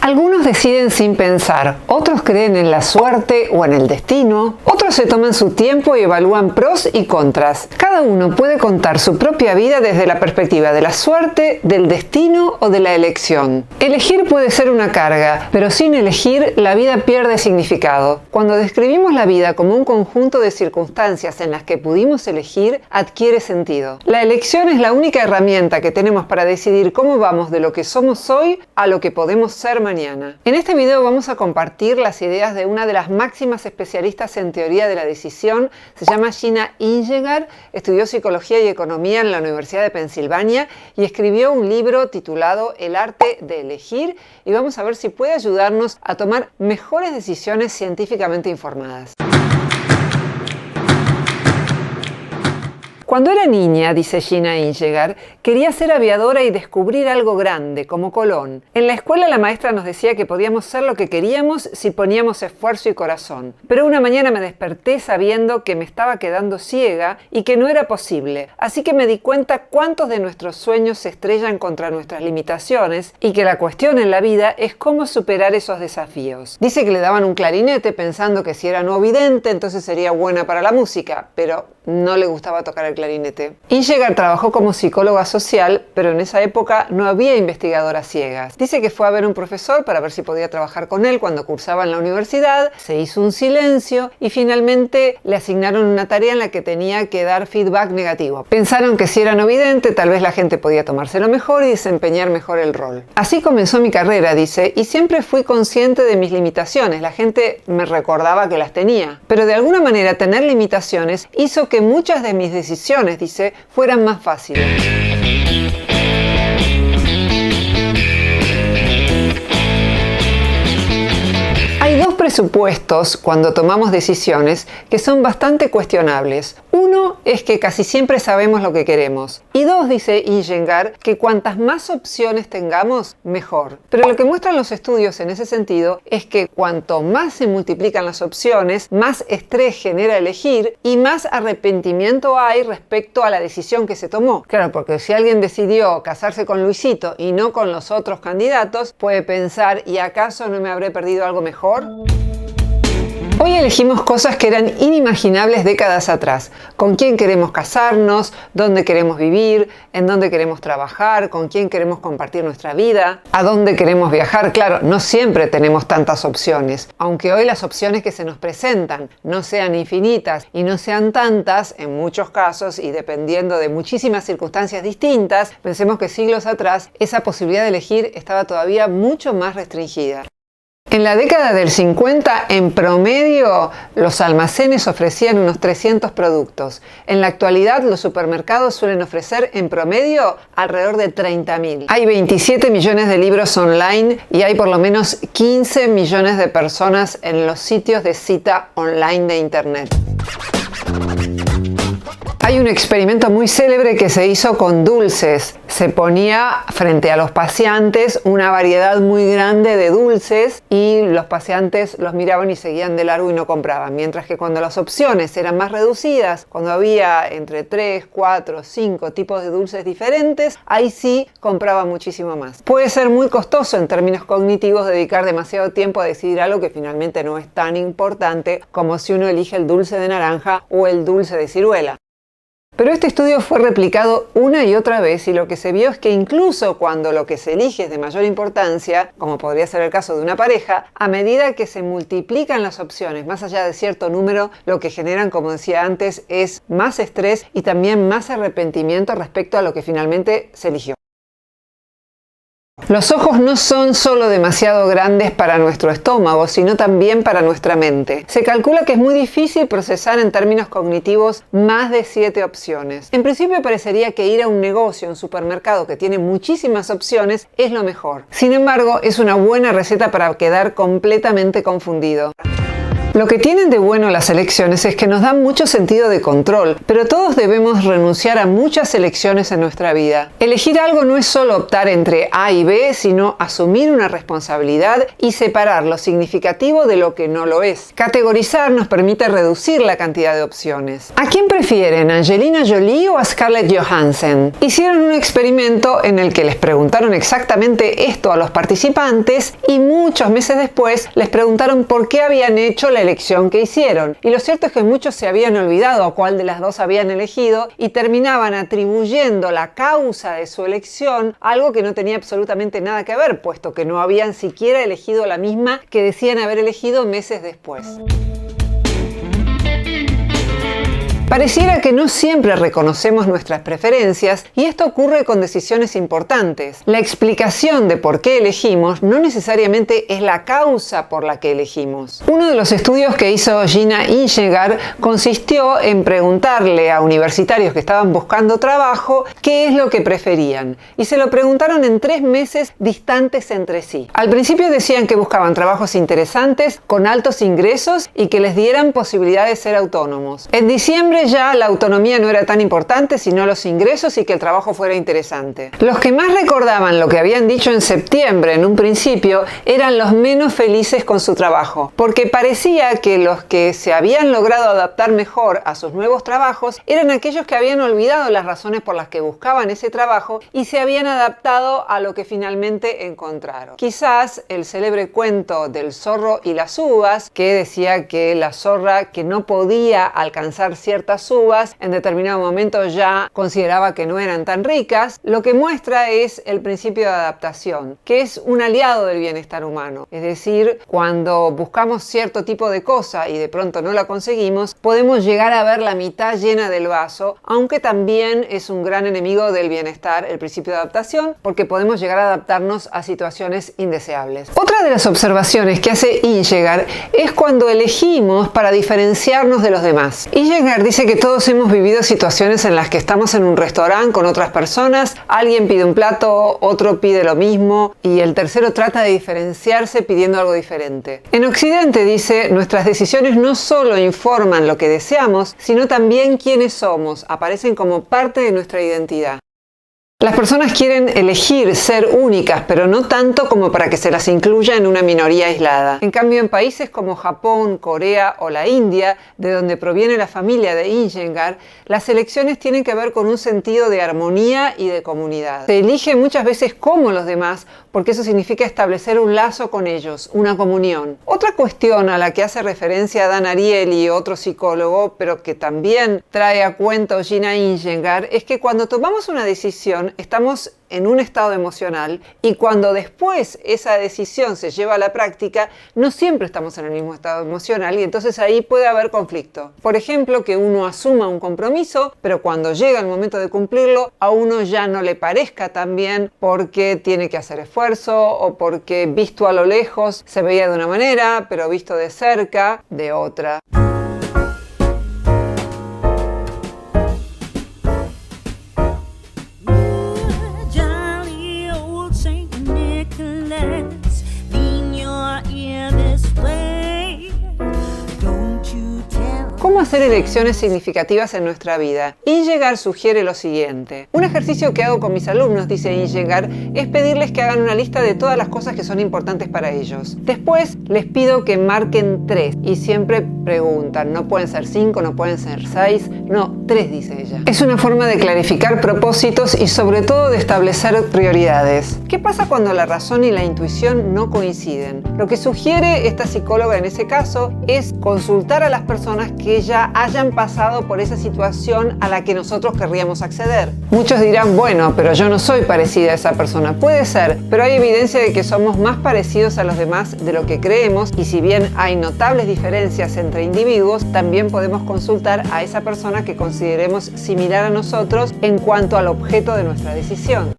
Algunos deciden sin pensar, otros creen en la suerte o en el destino, otros se toman su tiempo y evalúan pros y contras. Cada uno puede contar su propia vida desde la perspectiva de la suerte, del destino o de la elección. Elegir puede ser una carga, pero sin elegir la vida pierde significado. Cuando describimos la vida como un conjunto de circunstancias en las que pudimos elegir, adquiere sentido. La elección es la única herramienta que tenemos para decidir cómo vamos de lo que somos hoy a lo que podemos ser mañana. En este video vamos a compartir las ideas de una de las máximas especialistas en teoría de la decisión. Se llama Gina Injegar, estudió psicología y economía en la Universidad de Pensilvania y escribió un libro titulado El arte de elegir, y vamos a ver si puede ayudarnos a tomar mejores decisiones científicamente informadas. Cuando era niña, dice Gina Injegar, quería ser aviadora y descubrir algo grande, como Colón. En la escuela la maestra nos decía que podíamos ser lo que queríamos si poníamos esfuerzo y corazón. Pero una mañana me desperté sabiendo que me estaba quedando ciega y que no era posible. Así que me di cuenta cuántos de nuestros sueños se estrellan contra nuestras limitaciones y que la cuestión en la vida es cómo superar esos desafíos. Dice que le daban un clarinete pensando que si era no vidente entonces sería buena para la música, pero no le gustaba tocar el clarinete. Injegar trabajó como psicóloga social, pero en esa época no había investigadoras ciegas. Dice que fue a ver un profesor para ver si podía trabajar con él cuando cursaba en la universidad, se hizo un silencio y finalmente le asignaron una tarea en la que tenía que dar feedback negativo. Pensaron que si era no vidente, tal vez la gente podía tomárselo mejor y desempeñar mejor el rol. Así comenzó mi carrera, dice, y siempre fui consciente de mis limitaciones. La gente me recordaba que las tenía. Pero de alguna manera tener limitaciones hizo que muchas de mis decisiones, dice, fueran más fáciles. Hay dos presupuestos cuando tomamos decisiones que son bastante cuestionables. Uno es que casi siempre sabemos lo que queremos. Y dos, dice Injegar, que cuantas más opciones tengamos, mejor. Pero lo que muestran los estudios en ese sentido es que cuanto más se multiplican las opciones, más estrés genera elegir y más arrepentimiento hay respecto a la decisión que se tomó. Claro, porque si alguien decidió casarse con Luisito y no con los otros candidatos, puede pensar, ¿y acaso no me habré perdido algo mejor? Hoy elegimos cosas que eran inimaginables décadas atrás. Con quién queremos casarnos, dónde queremos vivir, en dónde queremos trabajar, con quién queremos compartir nuestra vida, a dónde queremos viajar. Claro, no siempre tenemos tantas opciones. Aunque hoy las opciones que se nos presentan no sean infinitas y no sean tantas, en muchos casos y dependiendo de muchísimas circunstancias distintas, pensemos que siglos atrás esa posibilidad de elegir estaba todavía mucho más restringida. En la década del 50, en promedio, los almacenes ofrecían unos 300 productos. En la actualidad, los supermercados suelen ofrecer en promedio alrededor de 30.000. Hay 27 millones de libros online y hay por lo menos 15 millones de personas en los sitios de cita online de Internet. Hay un experimento muy célebre que se hizo con dulces. Se ponía frente a los paseantes una variedad muy grande de dulces y los paseantes los miraban y seguían de largo y no compraban. Mientras que cuando las opciones eran más reducidas, cuando había entre 3, 4, 5 tipos de dulces diferentes, ahí sí compraban muchísimo más. Puede ser muy costoso en términos cognitivos dedicar demasiado tiempo a decidir algo que finalmente no es tan importante como si uno elige el dulce de naranja o el dulce de ciruela. Pero este estudio fue replicado una y otra vez y lo que se vio es que incluso cuando lo que se elige es de mayor importancia, como podría ser el caso de una pareja, a medida que se multiplican las opciones más allá de cierto número, lo que generan, como decía antes, es más estrés y también más arrepentimiento respecto a lo que finalmente se eligió. Los ojos no son solo demasiado grandes para nuestro estómago, sino también para nuestra mente. Se calcula que es muy difícil procesar en términos cognitivos más de 7 opciones. En principio parecería que ir a un negocio, un supermercado que tiene muchísimas opciones, es lo mejor. Sin embargo, es una buena receta para quedar completamente confundido. Lo que tienen de bueno las elecciones es que nos dan mucho sentido de control, pero todos debemos renunciar a muchas elecciones en nuestra vida. Elegir algo no es solo optar entre A y B, sino asumir una responsabilidad y separar lo significativo de lo que no lo es. Categorizar nos permite reducir la cantidad de opciones. ¿A quién prefieren, a Angelina Jolie o a Scarlett Johansson? Hicieron un experimento en el que les preguntaron exactamente esto a los participantes y muchos meses después les preguntaron por qué habían hecho la elección que hicieron. Y lo cierto es que muchos se habían olvidado a cuál de las dos habían elegido y terminaban atribuyendo la causa de su elección a algo que no tenía absolutamente nada que ver, puesto que no habían siquiera elegido la misma que decían haber elegido meses después. Pareciera que no siempre reconocemos nuestras preferencias y esto ocurre con decisiones importantes. La explicación de por qué elegimos no necesariamente es la causa por la que elegimos. Uno de los estudios que hizo Gina Ingegar consistió en preguntarle a universitarios que estaban buscando trabajo qué es lo que preferían y se lo preguntaron en 3 meses distantes entre sí. Al principio decían que buscaban trabajos interesantes, con altos ingresos y que les dieran posibilidad de ser autónomos. En diciembre ya la autonomía no era tan importante, sino los ingresos y que el trabajo fuera interesante. Los que más recordaban lo que habían dicho en septiembre en un principio eran los menos felices con su trabajo, porque parecía que los que se habían logrado adaptar mejor a sus nuevos trabajos eran aquellos que habían olvidado las razones por las que buscaban ese trabajo y se habían adaptado a lo que finalmente encontraron. Quizás el célebre cuento del zorro y las uvas, que decía que la zorra que no podía alcanzar ciertas uvas, en determinado momento ya consideraba que no eran tan ricas, lo que muestra es el principio de adaptación, que es un aliado del bienestar humano. Es decir, cuando buscamos cierto tipo de cosa y de pronto no la conseguimos, podemos llegar a ver la mitad llena del vaso, aunque también es un gran enemigo del bienestar, el principio de adaptación, porque podemos llegar a adaptarnos a situaciones indeseables. Otra de las observaciones que hace Ingegar es cuando elegimos para diferenciarnos de los demás. Ingegar dice que todos hemos vivido situaciones en las que estamos en un restaurante con otras personas, alguien pide un plato, otro pide lo mismo y el tercero trata de diferenciarse pidiendo algo diferente. En Occidente, dice, nuestras decisiones no solo informan lo que deseamos, sino también quiénes somos, aparecen como parte de nuestra identidad. Las personas quieren elegir ser únicas, pero no tanto como para que se las incluya en una minoría aislada. En cambio, en países como Japón, Corea o la India, de donde proviene la familia de Ingegar, las elecciones tienen que ver con un sentido de armonía y de comunidad. Se elige muchas veces como los demás, porque eso significa establecer un lazo con ellos, una comunión. Otra cuestión a la que hace referencia Dan Ariely, otro psicólogo, pero que también trae a cuento Gina Ingegar, es que cuando tomamos una decisión, estamos en un estado emocional y cuando después esa decisión se lleva a la práctica, no siempre estamos en el mismo estado emocional y entonces ahí puede haber conflicto. Por ejemplo, que uno asuma un compromiso, pero cuando llega el momento de cumplirlo, a uno ya no le parezca tan bien porque tiene que hacer esfuerzo o porque visto a lo lejos se veía de una manera, pero visto de cerca, de otra. ¿Cómo hacer elecciones significativas en nuestra vida? Ingegar sugiere lo siguiente. Un ejercicio que hago con mis alumnos, dice Ingegar, es pedirles que hagan una lista de todas las cosas que son importantes para ellos. Después les pido que marquen 3 y siempre preguntan, no pueden ser 5, no pueden ser 6, no, 3, dice ella. Es una forma de clarificar propósitos y sobre todo de establecer prioridades. ¿Qué pasa cuando la razón y la intuición no coinciden? Lo que sugiere esta psicóloga en ese caso es consultar a las personas que ya hayan pasado por esa situación a la que nosotros querríamos acceder. Muchos dirán, bueno, pero yo no soy parecida a esa persona. Puede ser, pero hay evidencia de que somos más parecidos a los demás de lo que creemos y si bien hay notables diferencias entre individuos, también podemos consultar a esa persona que consideremos similar a nosotros en cuanto al objeto de nuestra decisión.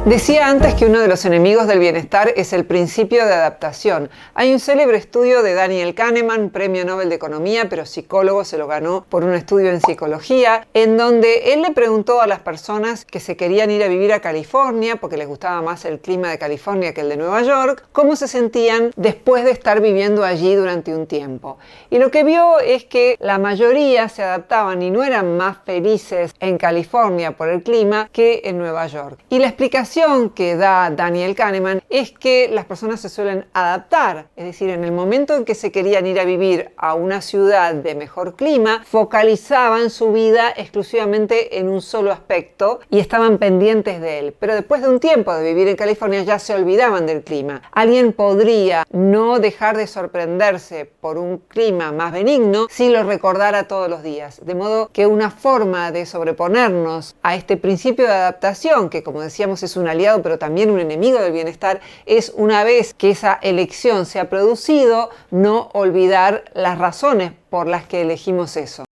Decía antes que uno de los enemigos del bienestar es el principio de adaptación. Hay un célebre estudio de Daniel Kahneman, premio Nobel de Economía, pero psicólogo, se lo ganó por un estudio en psicología, en donde él le preguntó a las personas que se querían ir a vivir a California, porque les gustaba más el clima de California que el de Nueva York, cómo se sentían después de estar viviendo allí durante un tiempo. Y lo que vio es que la mayoría se adaptaban y no eran más felices en California por el clima que en Nueva York. Y la explicación que da Daniel Kahneman es que las personas se suelen adaptar, es decir, en el momento en que se querían ir a vivir a una ciudad de mejor clima, focalizaban su vida exclusivamente en un solo aspecto y estaban pendientes de él. Pero después de un tiempo de vivir en California ya se olvidaban del clima. Alguien podría no dejar de sorprenderse por un clima más benigno si lo recordara todos los días. De modo que una forma de sobreponernos a este principio de adaptación, que como decíamos es un aliado pero también un enemigo del bienestar, es una vez que esa elección se ha producido, no olvidar las razones por las que elegimos eso.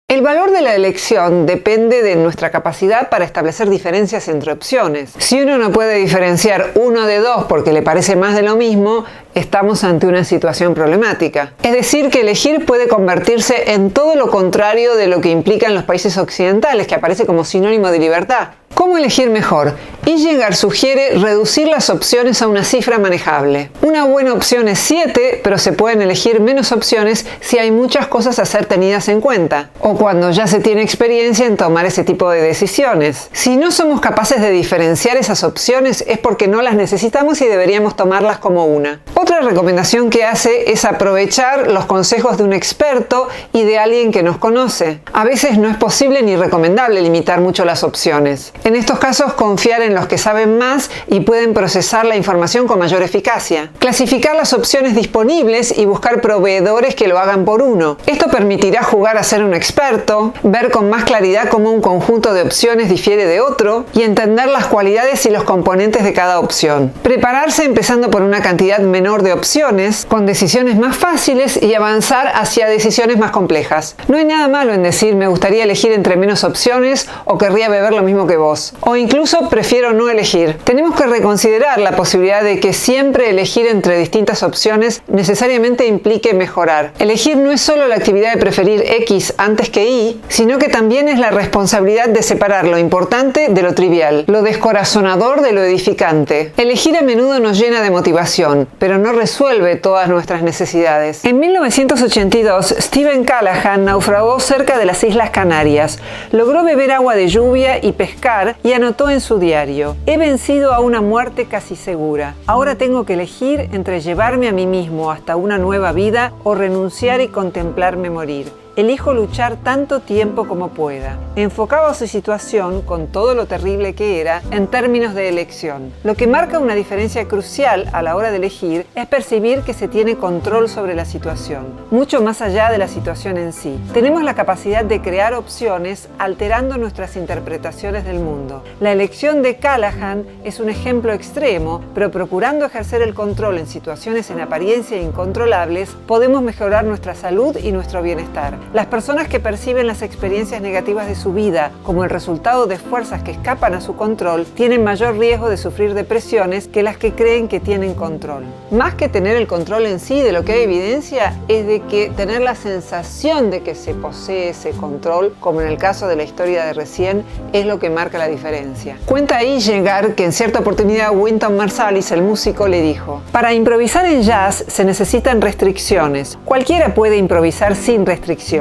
El valor de la elección depende de nuestra capacidad para establecer diferencias entre opciones. Si uno no puede diferenciar uno de dos porque le parece más de lo mismo, estamos ante una situación problemática. Es decir, que elegir puede convertirse en todo lo contrario de lo que implican los países occidentales, que aparece como sinónimo de libertad. ¿Cómo elegir mejor? Iyengar sugiere reducir las opciones a una cifra manejable. Una buena opción es 7, pero se pueden elegir menos opciones si hay muchas cosas a ser tenidas en cuenta, o cuando ya se tiene experiencia en tomar ese tipo de decisiones. Si no somos capaces de diferenciar esas opciones es porque no las necesitamos y deberíamos tomarlas como una. Otra recomendación que hace es aprovechar los consejos de un experto y de alguien que nos conoce. A veces no es posible ni recomendable limitar mucho las opciones. En estos casos, confiar en los que saben más y pueden procesar la información con mayor eficacia. Clasificar las opciones disponibles y buscar proveedores que lo hagan por uno. Esto permitirá jugar a ser un experto, ver con más claridad cómo un conjunto de opciones difiere de otro y entender las cualidades y los componentes de cada opción. Prepararse empezando por una cantidad menor de opciones, con decisiones más fáciles y avanzar hacia decisiones más complejas. No hay nada malo en decir me gustaría elegir entre menos opciones o querría beber lo mismo que vos. O incluso prefiero no elegir. Tenemos que reconsiderar la posibilidad de que siempre elegir entre distintas opciones necesariamente implique mejorar. Elegir no es solo la actividad de preferir X antes que Y, sino que también es la responsabilidad de separar lo importante de lo trivial, lo descorazonador de lo edificante. Elegir a menudo nos llena de motivación, pero no resuelve todas nuestras necesidades. En 1982, Stephen Callahan naufragó cerca de las Islas Canarias. Logró beber agua de lluvia y pescar y anotó en su diario: he vencido a una muerte casi segura. Ahora tengo que elegir entre llevarme a mí mismo hasta una nueva vida o renunciar y contemplarme morir. Elijo luchar tanto tiempo como pueda. Enfocaba su situación, con todo lo terrible que era, en términos de elección. Lo que marca una diferencia crucial a la hora de elegir es percibir que se tiene control sobre la situación, mucho más allá de la situación en sí. Tenemos la capacidad de crear opciones alterando nuestras interpretaciones del mundo. La elección de Callahan es un ejemplo extremo, pero procurando ejercer el control en situaciones en apariencia incontrolables, podemos mejorar nuestra salud y nuestro bienestar. Las personas que perciben las experiencias negativas de su vida como el resultado de fuerzas que escapan a su control tienen mayor riesgo de sufrir depresiones que las que creen que tienen control. Más que tener el control en sí, de lo que hay evidencia es de que tener la sensación de que se posee ese control, como en el caso de la historia de recién, es lo que marca la diferencia. Cuenta Iyengar que en cierta oportunidad Wynton Marsalis, el músico, le dijo: para improvisar en jazz se necesitan restricciones. Cualquiera puede improvisar sin restricciones.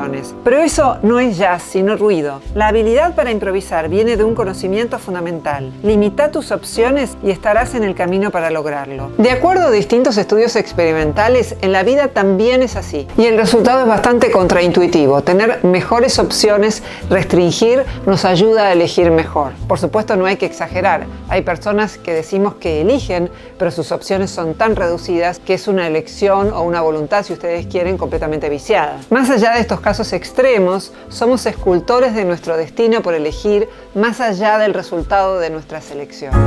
Pero eso no es jazz, sino ruido. La habilidad para improvisar viene de un conocimiento fundamental. Limita tus opciones y estarás en el camino para lograrlo. De acuerdo a distintos estudios experimentales, en la vida también es así. Y el resultado es bastante contraintuitivo. Tener mejores opciones, restringir, nos ayuda a elegir mejor. Por supuesto, no hay que exagerar. Hay personas que decimos que eligen, pero sus opciones son tan reducidas que es una elección o una voluntad, si ustedes quieren, completamente viciada. Más allá de estos casos extremos, somos escultores de nuestro destino por elegir más allá del resultado de nuestras elecciones.